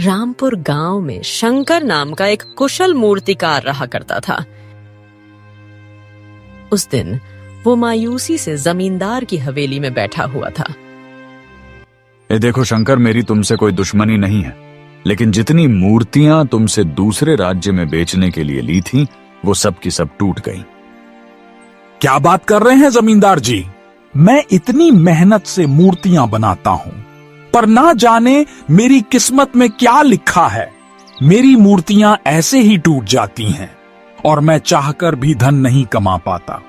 रामपुर गांव में शंकर नाम का एक कुशल मूर्तिकार रहा करता था। उस दिन वो मायूसी से जमींदार की हवेली में बैठा हुआ था। देखो शंकर, मेरी तुमसे कोई दुश्मनी नहीं है, लेकिन जितनी मूर्तियां तुमसे दूसरे राज्य में बेचने के लिए ली थी वो सब की सब टूट गईं। क्या बात कर रहे हैं जमींदार जी? मैं इतनी मेहनत से मूर्तियां बनाता हूं, पर ना जाने मेरी किस्मत में क्या लिखा है। मेरी मूर्तियां ऐसे ही टूट जाती हैं और मैं चाहकर भी धन नहीं कमा पाता।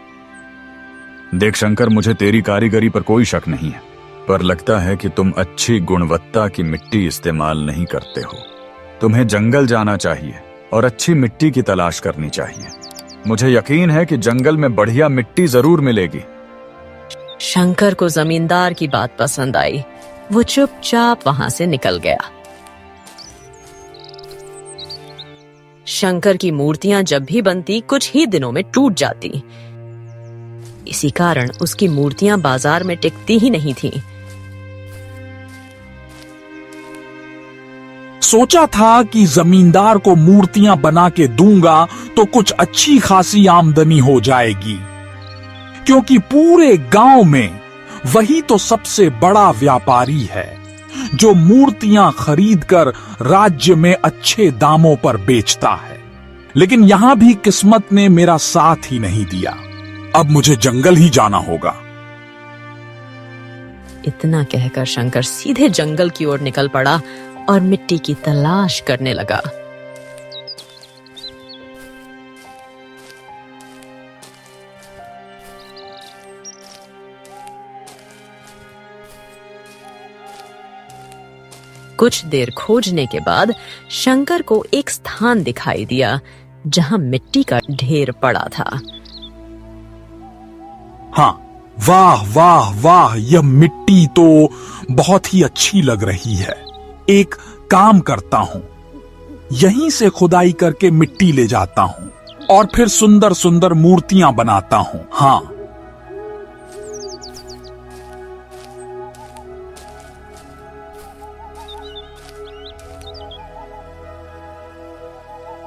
देख शंकर, मुझे तेरी कारीगरी पर कोई शक नहीं है, पर लगता है कि तुम अच्छी गुणवत्ता की मिट्टी इस्तेमाल नहीं करते हो। तुम्हें जंगल जाना चाहिए और अच्छी मिट्टी की तलाश करनी चाहिए। मुझे यकीन है कि जंगल में बढ़िया मिट्टी जरूर मिलेगी। शंकर को जमींदार की बात पसंद आई। वो चुपचाप वहां से निकल गया। शंकर की मूर्तियां जब भी बनती कुछ ही दिनों में टूट जाती। इसी कारण उसकी मूर्तियां बाजार में टिकती ही नहीं थीं। सोचा था कि जमींदार को मूर्तियां बना के दूंगा तो कुछ अच्छी खासी आमदनी हो जाएगी, क्योंकि पूरे गांव में वही तो सबसे बड़ा व्यापारी है जो मूर्तियां खरीदकर राज्य में अच्छे दामों पर बेचता है। लेकिन यहां भी किस्मत ने मेरा साथ ही नहीं दिया। अब मुझे जंगल ही जाना होगा। इतना कहकर शंकर सीधे जंगल की ओर निकल पड़ा और मिट्टी की तलाश करने लगा। कुछ देर खोजने के बाद शंकर को एक स्थान दिखाई दिया जहां मिट्टी का ढेर पड़ा था। हाँ, वाह वाह वाह, यह मिट्टी तो बहुत ही अच्छी लग रही है। एक काम करता हूं, यहीं से खुदाई करके मिट्टी ले जाता हूं और फिर सुंदर सुंदर मूर्तियां बनाता हूं। हाँ,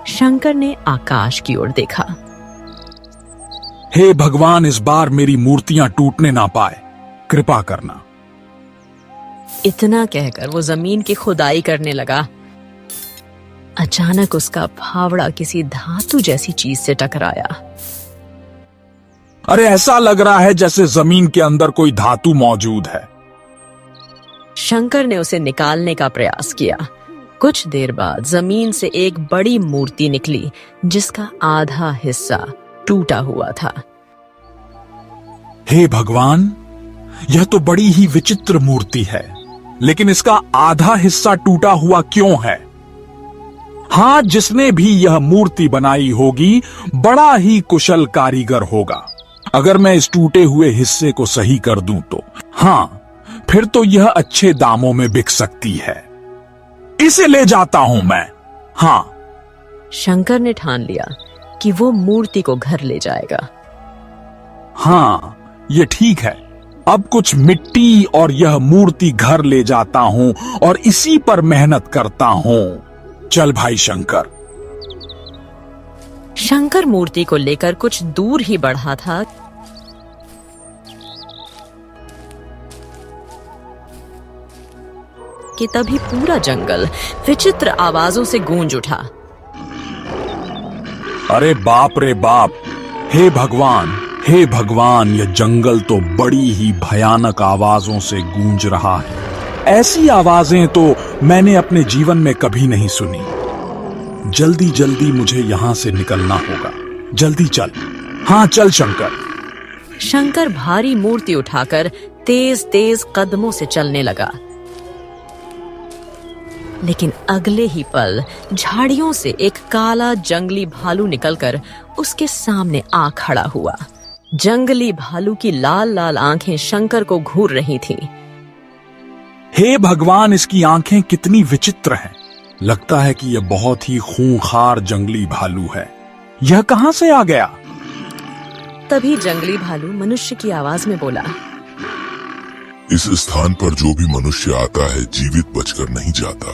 शंकर ने आकाश की ओर देखा। हे भगवान, इस बार मेरी मूर्तियां टूटने ना पाए, कृपा करना। इतना कहकर वो जमीन की खुदाई करने लगा। अचानक उसका फावड़ा किसी धातु जैसी चीज से टकराया। अरे, ऐसा लग रहा है जैसे जमीन के अंदर कोई धातु मौजूद है। शंकर ने उसे निकालने का प्रयास किया। कुछ देर बाद जमीन से एक बड़ी मूर्ति निकली जिसका आधा हिस्सा टूटा हुआ था। हे भगवान, यह तो बड़ी ही विचित्र मूर्ति है, लेकिन इसका आधा हिस्सा टूटा हुआ क्यों है? हाँ, जिसने भी यह मूर्ति बनाई होगी बड़ा ही कुशल कारीगर होगा। अगर मैं इस टूटे हुए हिस्से को सही कर दूं तो हाँ, फिर तो यह अच्छे दामों में बिक सकती है। इसे ले जाता हूं मैं। हाँ, शंकर ने ठान लिया कि वो मूर्ति को घर ले जाएगा। हाँ, ये ठीक है। अब कुछ मिट्टी और यह मूर्ति घर ले जाता हूं और इसी पर मेहनत करता हूं। चल भाई शंकर। शंकर मूर्ति को लेकर कुछ दूर ही बढ़ा था कि तभी पूरा जंगल विचित्र आवाजों से गूंज उठा। अरे बाप रे बाप! हे भगवान, हे भगवान, यह जंगल तो बड़ी ही भयानक आवाजों से गूंज रहा है। ऐसी आवाजें तो मैंने अपने जीवन में कभी नहीं सुनी। जल्दी जल्दी मुझे यहां से निकलना होगा। जल्दी चल। हाँ, चल शंकर। शंकर भारी मूर्ति उठाकर तेज तेज कदमों से चलने लगा, लेकिन अगले ही पल झाड़ियों से एक काला जंगली भालू निकलकर उसके सामने आ खड़ा हुआ। जंगली भालू की लाल लाल आंखें शंकर को घूर रही थीं। हे भगवान, इसकी आंखें कितनी विचित्र हैं। लगता है कि यह बहुत ही खूंखार जंगली भालू है। यह कहां से आ गया? तभी जंगली भालू मनुष्य की आवाज में बोला, इस स्थान पर जो भी मनुष्य आता है जीवित बचकर नहीं जाता।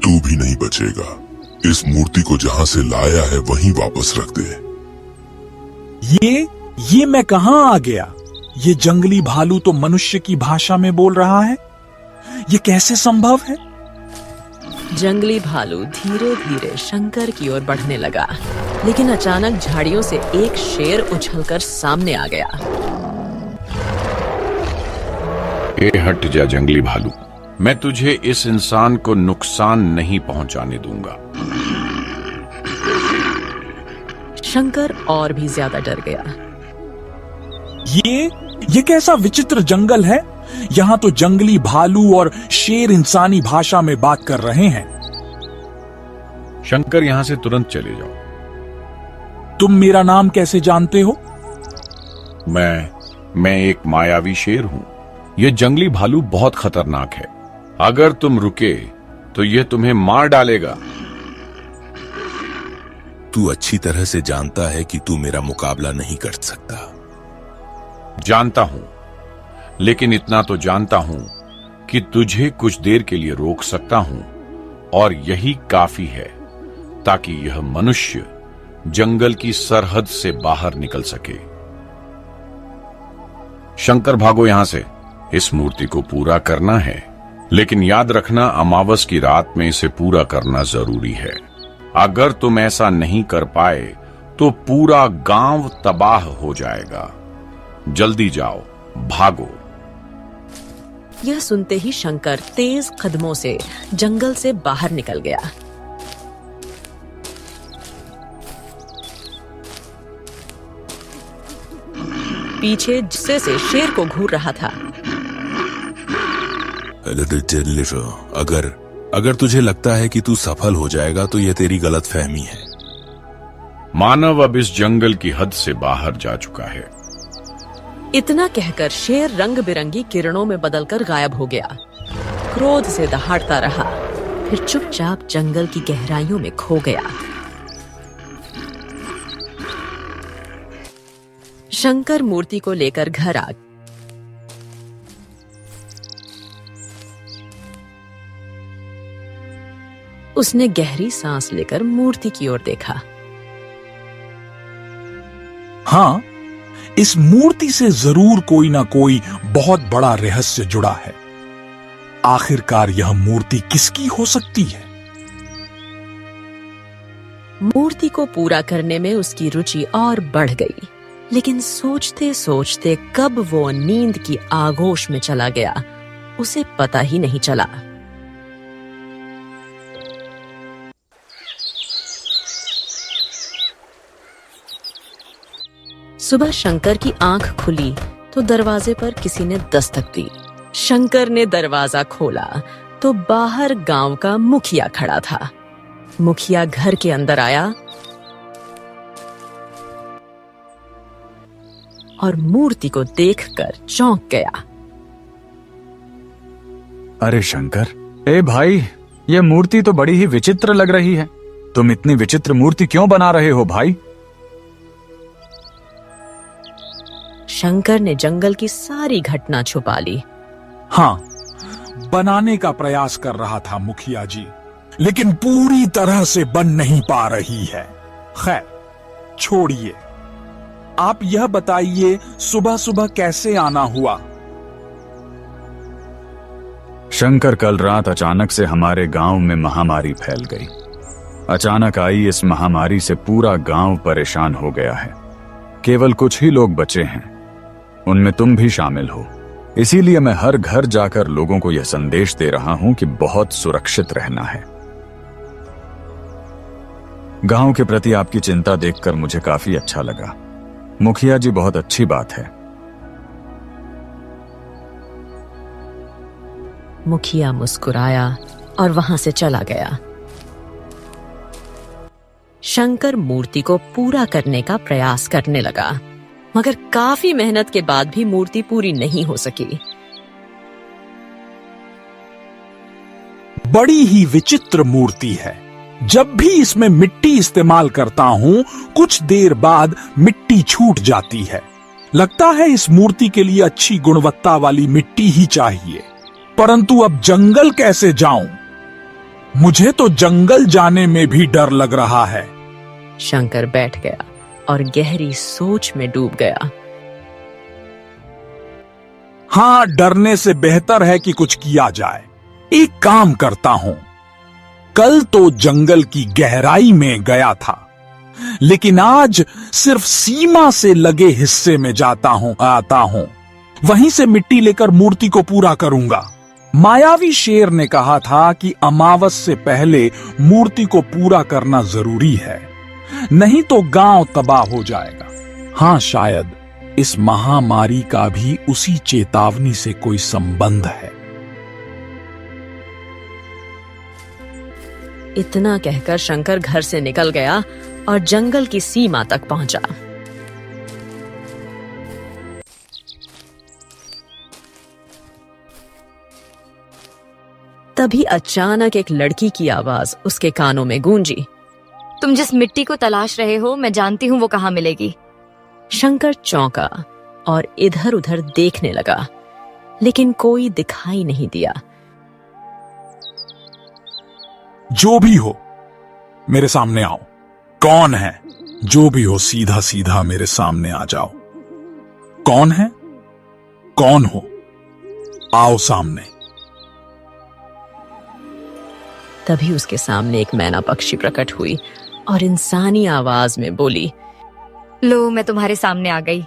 तू भी नहीं बचेगा। इस मूर्ति को जहां से लाया है वहीं वापस रख दे। ये मैं कहां आ गया? ये जंगली भालू तो मनुष्य की भाषा में बोल रहा है। ये कैसे संभव है? जंगली भालू धीरे धीरे शंकर की ओर बढ़ने लगा, लेकिन अचानक झाड़ियों से एक शेर उछलकर सामने आ गया। ए हट जा जंगली भालू, मैं तुझे इस इंसान को नुकसान नहीं पहुंचाने दूंगा। शंकर और भी ज्यादा डर गया। ये कैसा विचित्र जंगल है? यहाँ तो जंगली भालू और शेर इंसानी भाषा में बात कर रहे हैं। शंकर, यहां से तुरंत चले जाओ। तुम मेरा नाम कैसे जानते हो? मैं एक मायावी शेर हूं। यह जंगली भालू बहुत खतरनाक है। अगर तुम रुके तो यह तुम्हें मार डालेगा। तू अच्छी तरह से जानता है कि तू मेरा मुकाबला नहीं कर सकता। जानता हूं, लेकिन इतना तो जानता हूं कि तुझे कुछ देर के लिए रोक सकता हूं, और यही काफी है ताकि यह मनुष्य जंगल की सरहद से बाहर निकल सके। शंकर, भागो यहां से। इस मूर्ति को पूरा करना है, लेकिन याद रखना अमावस की रात में इसे पूरा करना जरूरी है। अगर तुम ऐसा नहीं कर पाए तो पूरा गांव तबाह हो जाएगा। जल्दी जाओ, भागो। यह सुनते ही शंकर तेज कदमों से जंगल से बाहर निकल गया। पीछे जिस्से से शेर को घूर रहा था। अगर तुझे लगता है कि तू सफल हो जाएगा तो यह तेरी गलतफहमी है। मानव अब इस जंगल की हद से बाहर जा चुका है। इतना कहकर शेर रंग बिरंगी किरणों में बदलकर गायब हो गया। क्रोध से दहाड़ता रहा, फिर चुपचाप जंगल की गहराइयों में खो गया। शंकर मूर्ति को लेकर घर आ उसने गहरी सांस लेकर मूर्ति की ओर देखा। हाँ, इस मूर्ति से जरूर कोई ना कोई बहुत बड़ा रहस्य जुड़ा है। आखिरकार यह मूर्ति किसकी हो सकती है? मूर्ति को पूरा करने में उसकी रुचि और बढ़ गई, लेकिन सोचते सोचते कब वो नींद की आगोश में चला गया, उसे पता ही नहीं चला। सुबह शंकर की आंख खुली तो दरवाजे पर किसी ने दस्तक दी। शंकर ने दरवाजा खोला तो बाहर गांव का मुखिया खड़ा था। मुखिया घर के अंदर आया और मूर्ति को देखकर चौंक गया। अरे शंकर, ए भाई, ये मूर्ति तो बड़ी ही विचित्र लग रही है। तुम इतनी विचित्र मूर्ति क्यों बना रहे हो भाई? शंकर ने जंगल की सारी घटना छुपा ली। हाँ, बनाने का प्रयास कर रहा था मुखिया जी, लेकिन पूरी तरह से बन नहीं पा रही है। खैर, छोड़िए। आप यह बताइए, सुबह सुबह कैसे आना हुआ? शंकर, कल रात अचानक से हमारे गांव में महामारी फैल गई। अचानक आई इस महामारी से पूरा गांव परेशान हो गया है। केवल कुछ ही लोग बचे हैं, उनमें तुम भी शामिल हो। इसीलिए मैं हर घर जाकर लोगों को यह संदेश दे रहा हूं कि बहुत सुरक्षित रहना है। गांव के प्रति आपकी चिंता देखकर मुझे काफी अच्छा लगा। मुखिया जी, बहुत अच्छी बात है। मुखिया मुस्कुराया और वहां से चला गया। शंकर मूर्ति को पूरा करने का प्रयास करने लगा, मगर काफी मेहनत के बाद भी मूर्ति पूरी नहीं हो सकी। बड़ी ही विचित्र मूर्ति है। जब भी इसमें मिट्टी इस्तेमाल करता हूं, कुछ देर बाद मिट्टी छूट जाती है। लगता है इस मूर्ति के लिए अच्छी गुणवत्ता वाली मिट्टी ही चाहिए, परंतु अब जंगल कैसे जाऊं? मुझे तो जंगल जाने में भी डर लग रहा है। शंकर बैठ गया और गहरी सोच में डूब गया। हाँ, डरने से बेहतर है कि कुछ किया जाए। एक काम करता हूं, कल तो जंगल की गहराई में गया था, लेकिन आज सिर्फ सीमा से लगे हिस्से में आता हूं। वहीं से मिट्टी लेकर मूर्ति को पूरा करूंगा। मायावी शेर ने कहा था कि अमावस से पहले मूर्ति को पूरा करना जरूरी है, नहीं तो गांव तबाह हो जाएगा। हाँ, शायद इस महामारी का भी उसी चेतावनी से कोई संबंध है। इतना कहकर शंकर घर से निकल गया और जंगल की सीमा तक पहुंचा। तभी अचानक एक लड़की की आवाज उसके कानों में गूंजी। तुम जिस मिट्टी को तलाश रहे हो, मैं जानती हूँ वो कहाँ मिलेगी। शंकर चौंका और इधर उधर देखने लगा, लेकिन कोई दिखाई नहीं दिया। जो भी हो, मेरे सामने आओ। कौन है? जो भी हो, सीधा सीधा मेरे सामने आ जाओ। कौन है? कौन हो? आओ सामने। तभी उसके सामने एक मैना पक्षी प्रकट हुई और इंसानी आवाज में बोली, लो, मैं तुम्हारे सामने आ गई।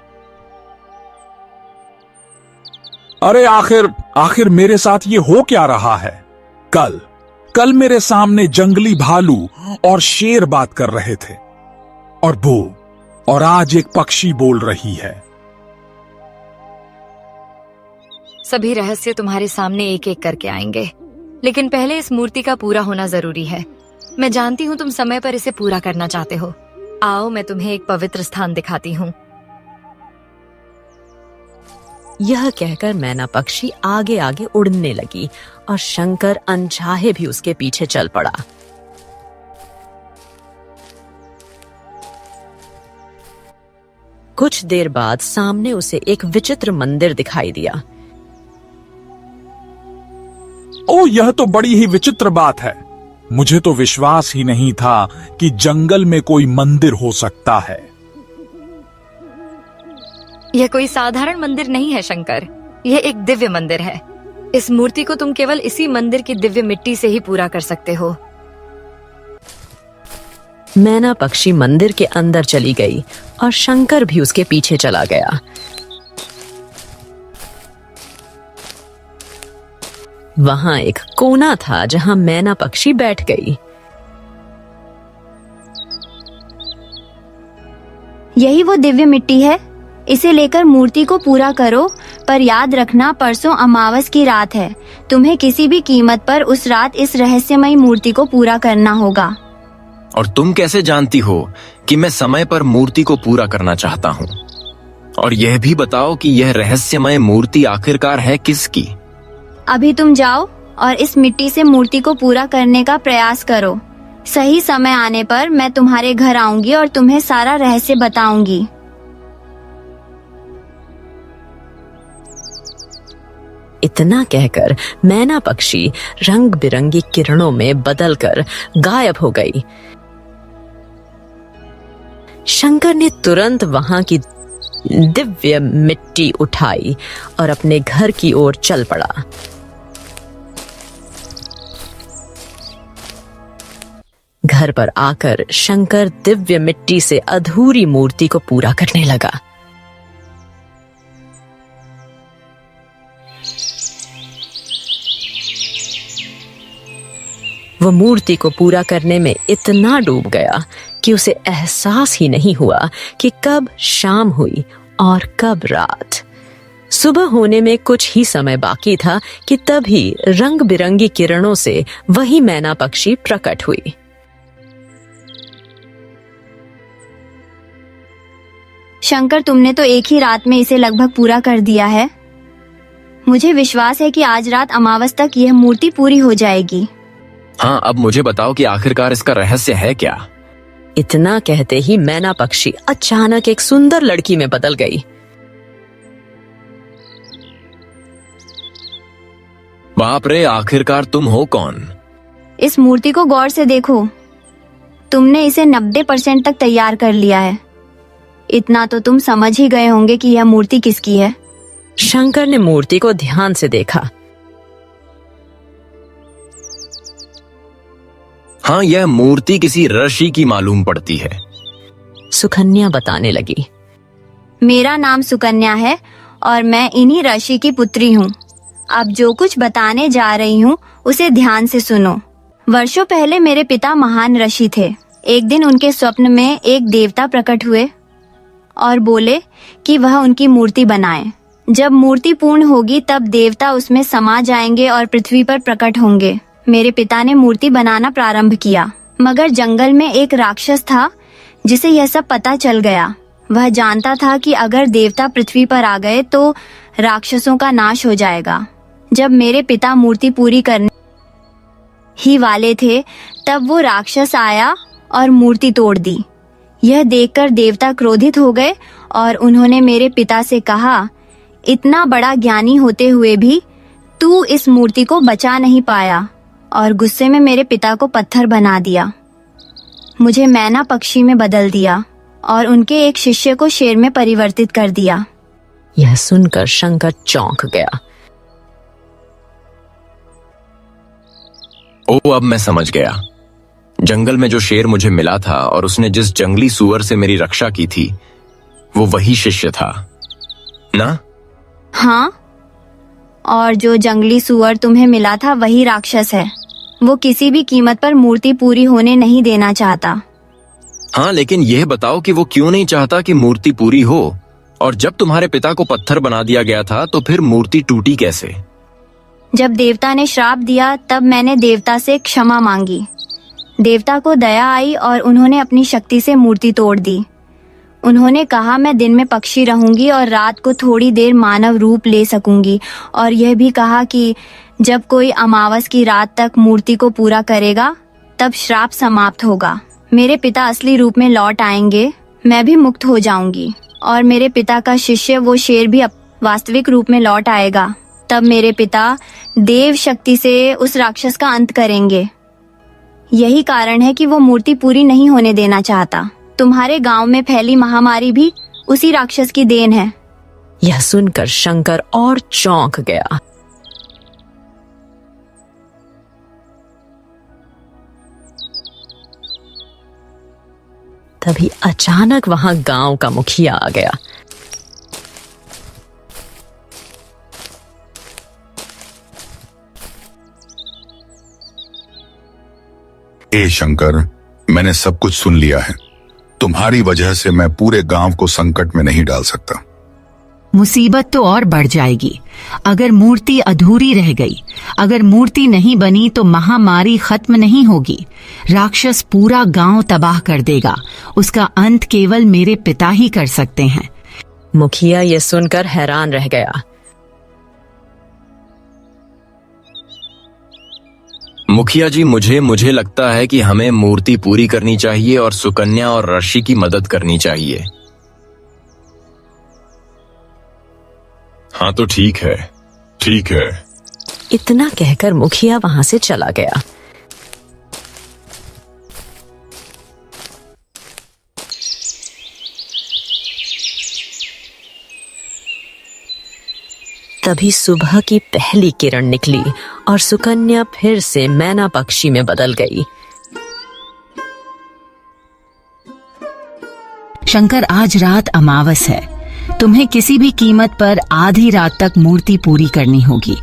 अरे आखिर मेरे साथ ये हो क्या रहा है? कल मेरे सामने जंगली भालू और शेर बात कर रहे थे, और आज एक पक्षी बोल रही है। सभी रहस्य तुम्हारे सामने एक एक करके आएंगे, लेकिन पहले इस मूर्ति का पूरा होना जरूरी है। मैं जानती हूँ तुम समय पर इसे पूरा करना चाहते हो। आओ, मैं तुम्हें एक पवित्र स्थान दिखाती हूँ। यह कहकर मैना पक्षी आगे आगे उड़ने लगी और शंकर अनचाहे भी उसके पीछे चल पड़ा। कुछ देर बाद सामने उसे एक विचित्र मंदिर दिखाई दिया। ओ, यह तो बड़ी ही विचित्र बात है। मुझे तो विश्वास ही नहीं था कि जंगल में कोई मंदिर हो सकता है। यह कोई साधारण मंदिर नहीं है शंकर, यह एक दिव्य मंदिर है। इस मूर्ति को तुम केवल इसी मंदिर की दिव्य मिट्टी से ही पूरा कर सकते हो। मैना पक्षी मंदिर के अंदर चली गई और शंकर भी उसके पीछे चला गया। वहां एक कोना था जहां मैना पक्षी बैठ गई। यही वो दिव्य मिट्टी है, इसे लेकर मूर्ति को पूरा करो, पर याद रखना परसों अमावस की रात है। तुम्हें किसी भी कीमत पर उस रात इस रहस्यमयी मूर्ति को पूरा करना होगा। और तुम कैसे जानती हो कि मैं समय पर मूर्ति को पूरा करना चाहता हूँ? और यह भी बताओ कि यह रहस्यमय मूर्ति आखिरकार है किसकी? अभी तुम जाओ और इस मिट्टी से मूर्ति को पूरा करने का प्रयास करो। सही समय आने पर मैं तुम्हारे घर आऊंगी और तुम्हें सारा रहस्य बताऊंगी। इतना कहकर मैना पक्षी रंग बिरंगी किरणों में बदलकर गायब हो गई। शंकर ने तुरंत वहां की दिव्य मिट्टी उठाई और अपने घर की ओर चल पड़ा। घर पर आकर शंकर दिव्य मिट्टी से अधूरी मूर्ति को पूरा करने लगा। वो मूर्ति को पूरा करने में इतना डूब गया कि उसे एहसास ही नहीं हुआ कि कब शाम हुई और कब रात। सुबह होने में कुछ ही समय बाकी था कि तभी रंग बिरंगी किरणों से वही मैना पक्षी प्रकट हुई। शंकर, तुमने तो एक ही रात में इसे लगभग पूरा कर दिया है। मुझे विश्वास है कि आज रात अमावस तक यह मूर्ति पूरी हो जाएगी। हाँ, अब मुझे बताओ कि आखिरकार इसका रहस्य है क्या? इतना कहते ही मैना पक्षी अचानक एक सुंदर लड़की में बदल गई। बाप रे, आखिरकार तुम हो कौन? इस मूर्ति को गौर से देखो। तुमने इसे 90% तक तैयार कर लिया है। इतना तो तुम समझ ही गए होंगे कि यह मूर्ति किसकी है। शंकर ने मूर्ति को ध्यान से देखा। हाँ, यह मूर्ति किसी ऋषि की मालूम पड़ती है। सुकन्या बताने लगी। मेरा नाम सुकन्या है और मैं इन्हीं ऋषि की पुत्री हूँ। अब जो कुछ बताने जा रही हूँ उसे ध्यान से सुनो। वर्षों पहले मेरे पिता महान ऋषि थे। एक दिन उनके स्वप्न में एक देवता प्रकट हुए और बोले कि वह उनकी मूर्ति बनाए। जब मूर्ति पूर्ण होगी तब देवता उसमें समा जाएंगे और पृथ्वी पर प्रकट होंगे। मेरे पिता ने मूर्ति बनाना प्रारंभ किया, मगर जंगल में एक राक्षस था जिसे यह सब पता चल गया। वह जानता था कि अगर देवता पृथ्वी पर आ गए तो राक्षसों का नाश हो जाएगा। जब मेरे पिता मूर्ति पूरी करने ही वाले थे तब वो राक्षस आया और मूर्ति तोड़ दी। यह देखकर देवता क्रोधित हो गए और उन्होंने मेरे पिता से कहा, इतना बड़ा ज्ञानी होते हुए भी तू इस मूर्ति को बचा नहीं पाया, और गुस्से में मेरे पिता को पत्थर बना दिया। मुझे मैना पक्षी में बदल दिया और उनके एक शिष्य को शेर में परिवर्तित कर दिया। यह सुनकर शंकर चौंक गया। अब मैं समझ गया। जंगल में जो शेर मुझे मिला था और उसने जिस जंगली सूअर से मेरी रक्षा की थी, वो वही शिष्य था ना? हाँ, और जो जंगली सूअर तुम्हें मिला था वही राक्षस है। वो किसी भी कीमत पर मूर्ति पूरी होने नहीं देना चाहता। हाँ, लेकिन यह बताओ कि वो क्यों नहीं चाहता कि मूर्ति पूरी हो? और जब तुम्हारे पिता को पत्थर बना दिया गया था तो फिर मूर्ति टूटी कैसे? जब देवता ने श्राप दिया तब मैंने देवता से क्षमा मांगी। देवता को दया आई और उन्होंने अपनी शक्ति से मूर्ति तोड़ दी। उन्होंने कहा मैं दिन में पक्षी रहूंगी और रात को थोड़ी देर मानव रूप ले सकूंगी, और यह भी कहा कि जब कोई अमावस की रात तक मूर्ति को पूरा करेगा तब श्राप समाप्त होगा। मेरे पिता असली रूप में लौट आएंगे, मैं भी मुक्त हो जाऊंगी और मेरे पिता का शिष्य वो शेर भी वास्तविक रूप में लौट आएगा। तब मेरे पिता देव शक्ति से उस राक्षस का अंत करेंगे। यही कारण है कि वो मूर्ति पूरी नहीं होने देना चाहता। तुम्हारे गांव में फैली महामारी भी उसी राक्षस की देन है। यह सुनकर शंकर और चौंक गया। तभी अचानक वहां गांव का मुखिया आ गया। ए शंकर, मैंने सब कुछ सुन लिया है। तुम्हारी वजह से मैं पूरे गांव को संकट में नहीं डाल सकता। मुसीबत तो और बढ़ जाएगी अगर मूर्ति अधूरी रह गई। अगर मूर्ति नहीं बनी तो महामारी खत्म नहीं होगी। राक्षस पूरा गांव तबाह कर देगा। उसका अंत केवल मेरे पिता ही कर सकते हैं। मुखिया ये सुनकर हैरान रह गया। मुखिया जी, मुझे लगता है कि हमें मूर्ति पूरी करनी चाहिए और सुकन्या और ऋषि की मदद करनी चाहिए। हाँ तो ठीक है, ठीक है। इतना कहकर मुखिया वहां से चला गया। तभी सुबह की पहली किरण निकली और सुकन्या फिर से मैना पक्षी में बदल गई। शंकर, आज रात अमावस है। तुम्हें किसी भी कीमत पर आधी रात तक मूर्ति पूरी करनी होगी।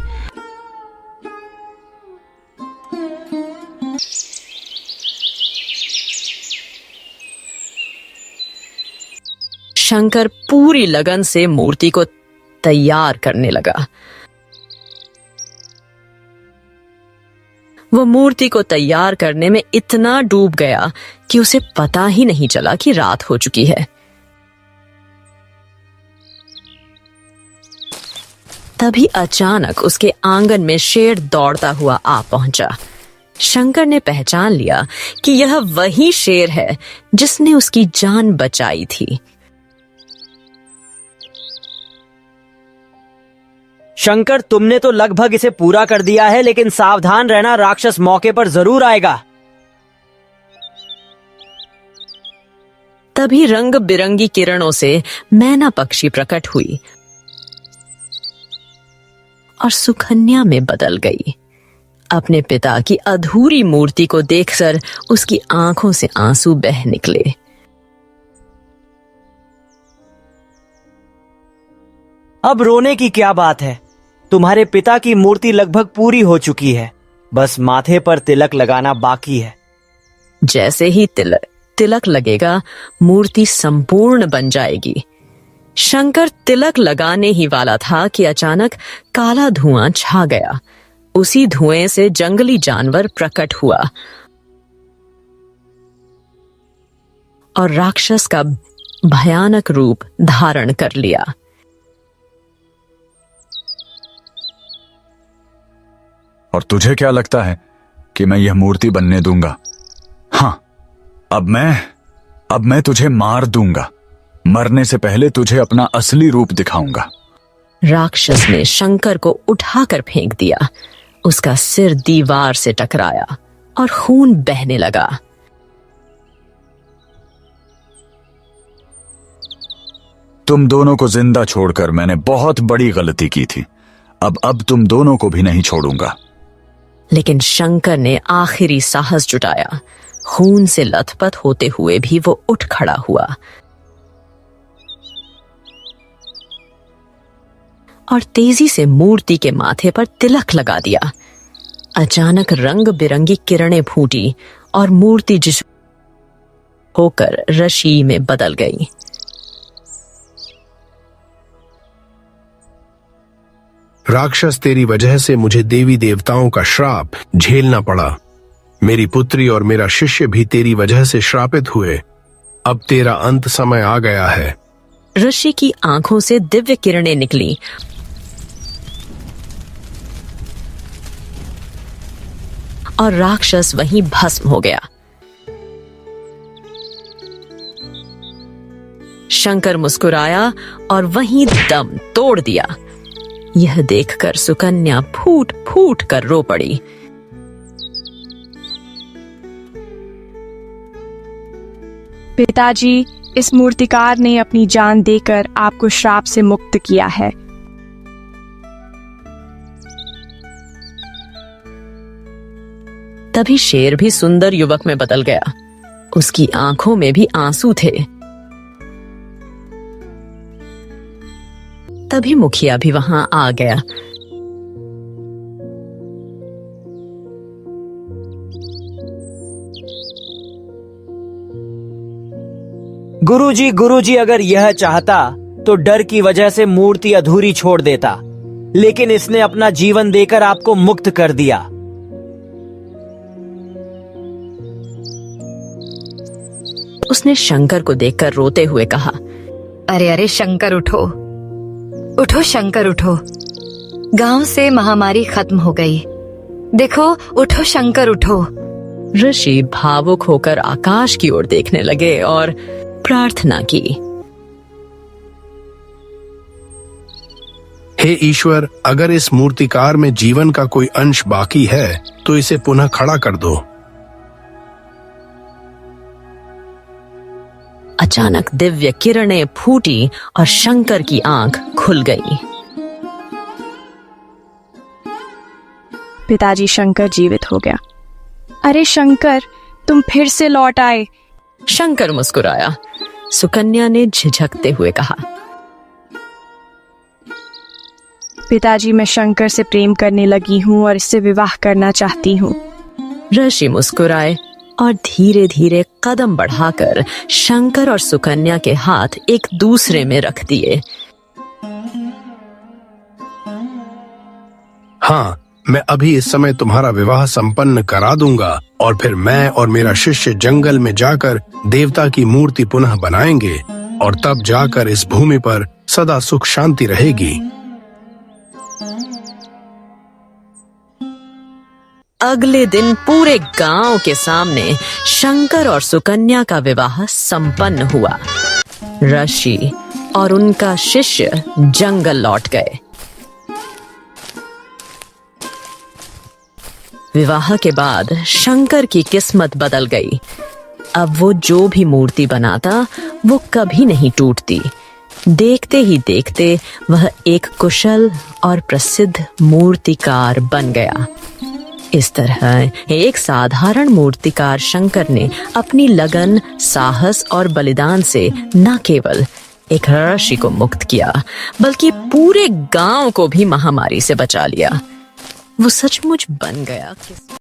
शंकर पूरी लगन से मूर्ति को तैयार करने लगा। वो मूर्ति को तैयार करने में इतना डूब गया कि उसे पता ही नहीं चला कि रात हो चुकी है। तभी अचानक उसके आंगन में शेर दौड़ता हुआ आ पहुंचा। शंकर ने पहचान लिया कि यह वही शेर है जिसने उसकी जान बचाई थी। शंकर, तुमने तो लगभग इसे पूरा कर दिया है, लेकिन सावधान रहना, राक्षस मौके पर जरूर आएगा। तभी रंग बिरंगी किरणों से मैना पक्षी प्रकट हुई और सुकन्या में बदल गई। अपने पिता की अधूरी मूर्ति को देखकर उसकी आंखों से आंसू बह निकले। अब रोने की क्या बात है? तुम्हारे पिता की मूर्ति लगभग पूरी हो चुकी है, बस माथे पर तिलक लगाना बाकी है। जैसे ही तिलक लगेगा, मूर्ति संपूर्ण बन जाएगी। शंकर तिलक लगाने ही वाला था कि अचानक काला धुआं छा गया। उसी धुएं से जंगली जानवर प्रकट हुआ और राक्षस का भयानक रूप धारण कर लिया। और तुझे क्या लगता है कि मैं यह मूर्ति बनने दूंगा? हाँ, अब मैं तुझे मार दूंगा। मरने से पहले तुझे अपना असली रूप दिखाऊंगा। राक्षस ने शंकर को उठाकर फेंक दिया। उसका सिर दीवार से टकराया और खून बहने लगा। तुम दोनों को जिंदा छोड़कर मैंने बहुत बड़ी गलती की थी। अब तुम दोनों को भी नहीं छोड़ूंगा। लेकिन शंकर ने आखिरी साहस जुटाया। खून से लथपथ होते हुए भी वो उठ खड़ा हुआ और तेजी से मूर्ति के माथे पर तिलक लगा दिया। अचानक रंग बिरंगी किरणें फूटी और मूर्ति जिस होकर रशी में बदल गई। राक्षस, तेरी वजह से मुझे देवी देवताओं का श्राप झेलना पड़ा। मेरी पुत्री और मेरा शिष्य भी तेरी वजह से श्रापित हुए। अब तेरा अंत समय आ गया है। ऋषि की आंखों से दिव्य किरणें निकली और राक्षस वहीं भस्म हो गया। शंकर मुस्कुराया और वहीं दम तोड़ दिया। यह देखकर सुकन्या फूट फूट कर रो पड़ी। पिताजी, इस मूर्तिकार ने अपनी जान देकर आपको श्राप से मुक्त किया है। तभी शेर भी सुंदर युवक में बदल गया। उसकी आंखों में भी आंसू थे। तभी मुखिया भी वहां आ गया। गुरुजी, अगर यह चाहता तो डर की वजह से मूर्ति अधूरी छोड़ देता, लेकिन इसने अपना जीवन देकर आपको मुक्त कर दिया। उसने शंकर को देखकर रोते हुए कहा, अरे अरे शंकर, उठो उठो शंकर, उठो। गांव से महामारी खत्म हो गई। देखो, उठो शंकर, उठो। ऋषि भावुक होकर आकाश की ओर देखने लगे और प्रार्थना की। हे ईश्वर, अगर इस मूर्तिकार में जीवन का कोई अंश बाकी है तो इसे पुनः खड़ा कर दो। अचानक दिव्य किरणें फूटी और शंकर की आंख खुल गई। पिताजी, शंकर जीवित हो गया। अरे शंकर, तुम फिर से लौट आए। शंकर मुस्कुराया। सुकन्या ने झिझकते हुए कहा, पिताजी, मैं शंकर से प्रेम करने लगी हूँ और इससे विवाह करना चाहती हूँ। ऋषि मुस्कुराए और धीरे धीरे कदम बढ़ाकर शंकर और सुकन्या के हाथ एक दूसरे में रख दिए। हाँ, मैं अभी इस समय तुम्हारा विवाह संपन्न करा दूंगा और फिर मैं और मेरा शिष्य जंगल में जाकर देवता की मूर्ति पुनः बनाएंगे और तब जाकर इस भूमि पर सदा सुख शांति रहेगी। अगले दिन पूरे गांव के सामने शंकर और सुकन्या का विवाह संपन्न हुआ। ऋषि और उनका शिष्य जंगल लौट गए। विवाह के बाद शंकर की किस्मत बदल गई। अब वो जो भी मूर्ति बनाता वो कभी नहीं टूटती। देखते ही देखते वह एक कुशल और प्रसिद्ध मूर्तिकार बन गया। इस तरह एक साधारण मूर्तिकार शंकर ने अपनी लगन, साहस और बलिदान से न केवल एक ऋषि को मुक्त किया बल्कि पूरे गांव को भी महामारी से बचा लिया। वो सचमुच बन गया।